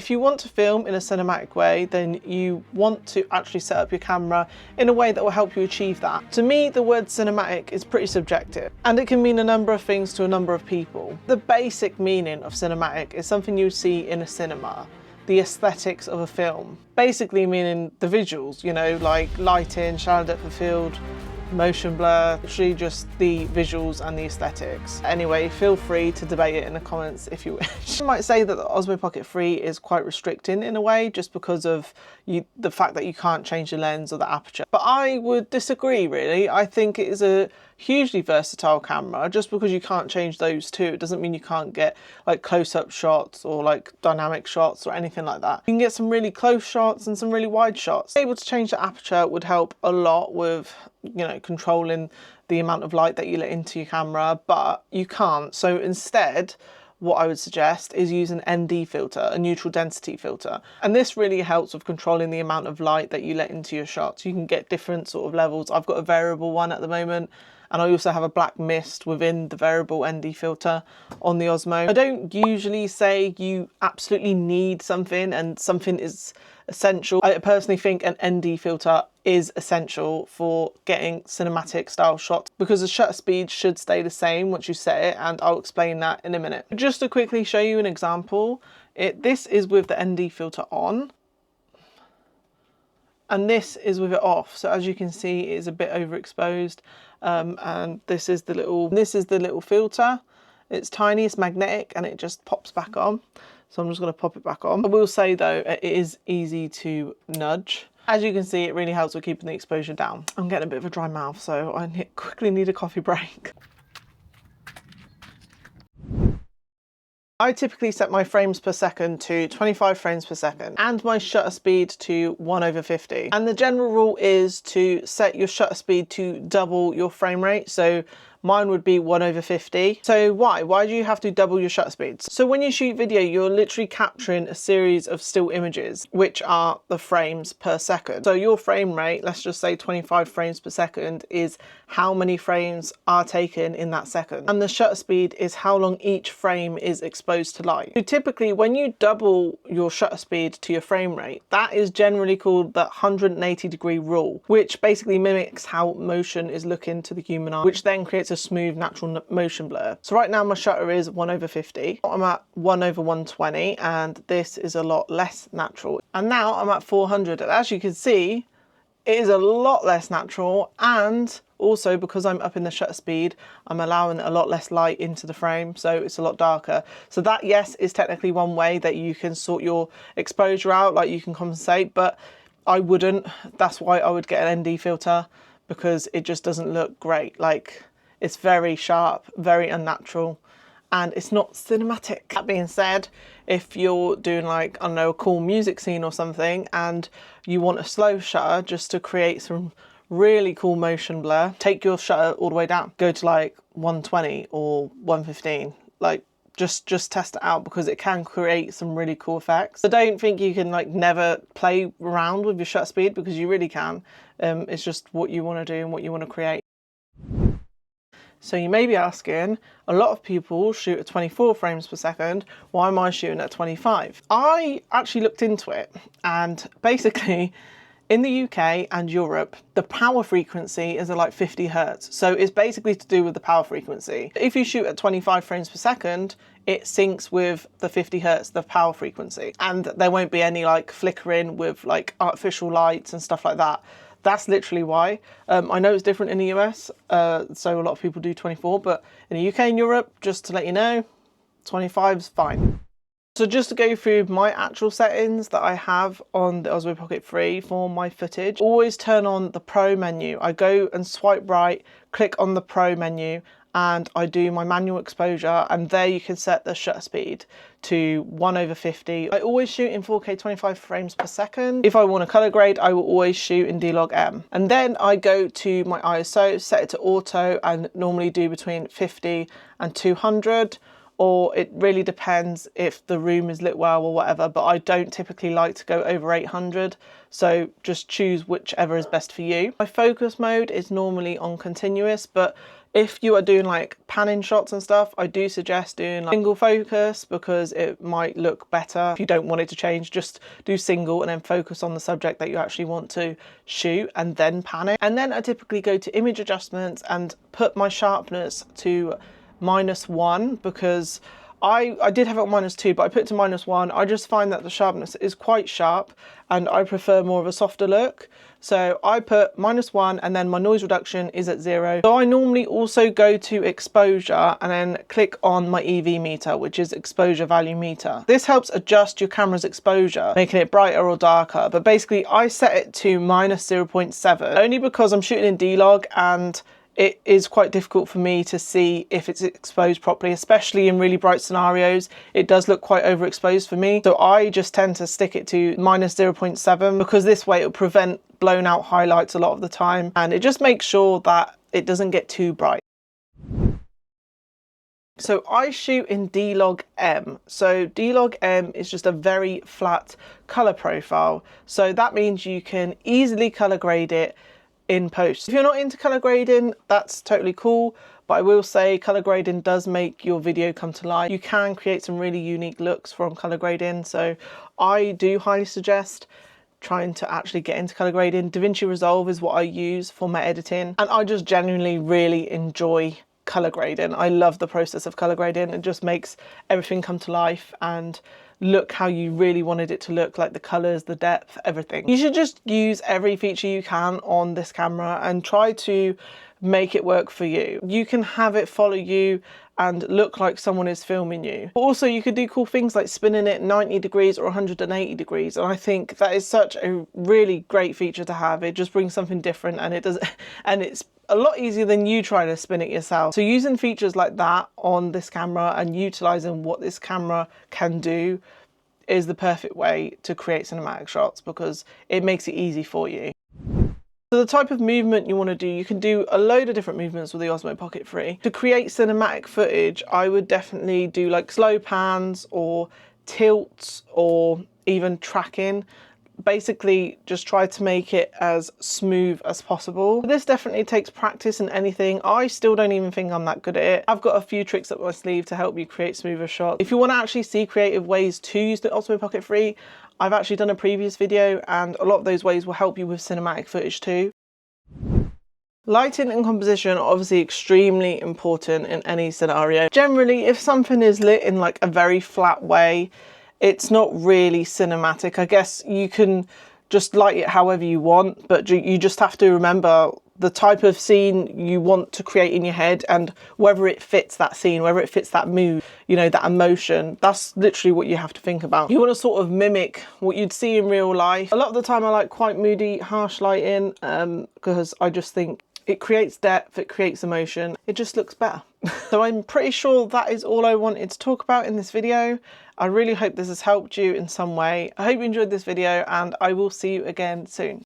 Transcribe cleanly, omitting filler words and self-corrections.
If you want to film in a cinematic way, then you want to actually set up your camera in a way that will help you achieve that. To me, the word cinematic is pretty subjective, and it can mean a number of things to a number of people. The basic meaning of cinematic is something you see in a cinema, the aesthetics of a film. Basically meaning the visuals, you know, like lighting, shadow depth of field, motion blur, actually just the visuals and the aesthetics. Anyway, feel free to debate it in the comments if you wish. I might say that the Osmo Pocket 3 is quite restricting in a way, just because of the fact that you can't change the lens or the aperture. But I would disagree really. I think it is a hugely versatile camera. Just because you can't change those two, it doesn't mean you can't get like close-up shots or like dynamic shots or anything like that. You can get some really close shots and some really wide shots. Able to change the aperture would help a lot with, you know, controlling the amount of light that you let into your camera, but you can't. So instead, what I would suggest is use an ND filter, a neutral density filter. And this really helps with controlling the amount of light that you let into your shots. You can get different sort of levels. I've got a variable one at the moment, and I also have a black mist within the variable ND filter on the Osmo. I don't usually say you absolutely need something and something is essential. I personally think an ND filter is essential for getting cinematic style shots because the shutter speed should stay the same once you set it, and I'll explain that in a minute. Just to quickly show you an example, this is with the ND filter on, and this is with it off. So as you can see, it is a bit overexposed, and this is the little filter. It's tiny, it's magnetic, and it just pops back on. So I'm just going to pop it back on. I will say though, it is easy to nudge. As you can see, it really helps with keeping the exposure down. I'm getting a bit of a dry mouth, so I quickly need a coffee break. I typically set my frames per second to 25 frames per second and my shutter speed to 1/50. And the general rule is to set your shutter speed to double your frame rate. So mine would be 1/50. So why do you have to double your shutter speeds? So when you shoot video, you're literally capturing a series of still images, which are the frames per second. So your frame rate, let's just say 25 frames per second, is how many frames are taken in that second. And the shutter speed is how long each frame is exposed to light. So typically when you double your shutter speed to your frame rate, that is generally called the 180-degree rule, which basically mimics how motion is looking to the human eye, which then creates a smooth natural motion blur. So right now my shutter is 1/50. I'm at 1/120, and this is a lot less natural. And now I'm at 400, and as you can see, it is a lot less natural, and also because I'm up in the shutter speed, I'm allowing a lot less light into the frame, so it's a lot darker. So that, yes, is technically one way that you can sort your exposure out, like you can compensate, but I wouldn't. That's why I would get an ND filter, because it just doesn't look great. Like, it's very sharp, very unnatural, and it's not cinematic. That being said, if you're doing like, I don't know, a cool music scene or something, and you want a slow shutter just to create some really cool motion blur, take your shutter all the way down. Go to like 120 or 115. Like, just test it out, because it can create some really cool effects. So don't think you can like never play around with your shutter speed, because you really can. It's just what you want to do and what you want to create. So you may be asking, a lot of people shoot at 24 frames per second, why am I shooting at 25? I actually looked into it, and basically in the UK and Europe, the power frequency is at like 50 Hertz. So it's basically to do with the power frequency. If you shoot at 25 frames per second, it syncs with the 50 Hertz, the power frequency, and there won't be any like flickering with like artificial lights and stuff like that. That's literally why. I know it's different in the US, so a lot of people do 24, but in the UK and Europe, just to let you know, 25 is fine. So just to go through my actual settings that I have on the Osmo Pocket 3 for my footage, always turn on the Pro menu. I go and swipe right, click on the Pro menu, and I do my manual exposure, and there you can set the shutter speed to 1/50. I always shoot in 4K 25 frames per second. If I want a color grade, I will always shoot in D-Log-M. And then I go to my ISO, set it to auto, and normally do between 50 and 200. Or it really depends if the room is lit well or whatever, but I don't typically like to go over 800, so just choose whichever is best for you. My focus mode is normally on continuous, but If you are doing like panning shots and stuff, I do suggest doing like single focus because it might look better. If you don't want it to change, just do single and then focus on the subject that you actually want to shoot and then pan it. And then I typically go to image adjustments and put my sharpness to -1 because I did have it on -2, but I put it to -1. I just find that the sharpness is quite sharp and I prefer more of a softer look. So I put -1 and then my noise reduction is at 0. So I normally also go to exposure and then click on my EV meter, which is exposure value meter. This helps adjust your camera's exposure, making it brighter or darker. But basically I set it to -0.7 only because I'm shooting in D-Log and it is quite difficult for me to see if it's exposed properly, especially in really bright scenarios. It does look quite overexposed for me. So I just tend to stick it to -0.7 because this way it'll prevent blown out highlights a lot of the time. And it just makes sure that it doesn't get too bright. So I shoot in D-Log M. So D-Log M is just a very flat color profile. So that means you can easily color grade it in post. If you're not into color grading, that's totally cool, but I will say color grading does make your video come to life. You can create some really unique looks from color grading, so I do highly suggest trying to actually get into color grading. DaVinci Resolve is what I use for my editing, and I just genuinely really enjoy color grading. I love the process of color grading. It just makes everything come to life and look how you really wanted it to look, like the colors, the depth, everything. You should just use every feature you can on this camera and try to make it work for you. You can have it follow you and look like someone is filming you. Also, you could do cool things like spinning it 90 degrees or 180 degrees. And I think that is such a really great feature to have. It just brings something different and it's a lot easier than you trying to spin it yourself. So using features like that on this camera and utilizing what this camera can do is the perfect way to create cinematic shots because it makes it easy for you. So the type of movement you want to do, you can do a load of different movements with the Osmo Pocket 3. To create cinematic footage, I would definitely do like slow pans or tilts or even tracking. Basically just try to make it as smooth as possible. This definitely takes practice in anything. I still don't even think I'm that good at it. I've got a few tricks up my sleeve to help you create smoother shots. If you want to actually see creative ways to use the Osmo Pocket 3, I've actually done a previous video and a lot of those ways will help you with cinematic footage too. Lighting and composition are obviously extremely important in any scenario. Generally, if something is lit in like a very flat way, it's not really cinematic. I guess you can just light it however you want, but you just have to remember the type of scene you want to create in your head and whether it fits that scene, whether it fits that mood, you know, that emotion. That's literally what you have to think about. You want to sort of mimic what you'd see in real life. A lot of the time I like quite moody, harsh lighting because I just think it creates depth, it creates emotion, it just looks better. So I'm pretty sure that is all I wanted to talk about in this video. I really hope this has helped you in some way. I hope you enjoyed this video and I will see you again soon.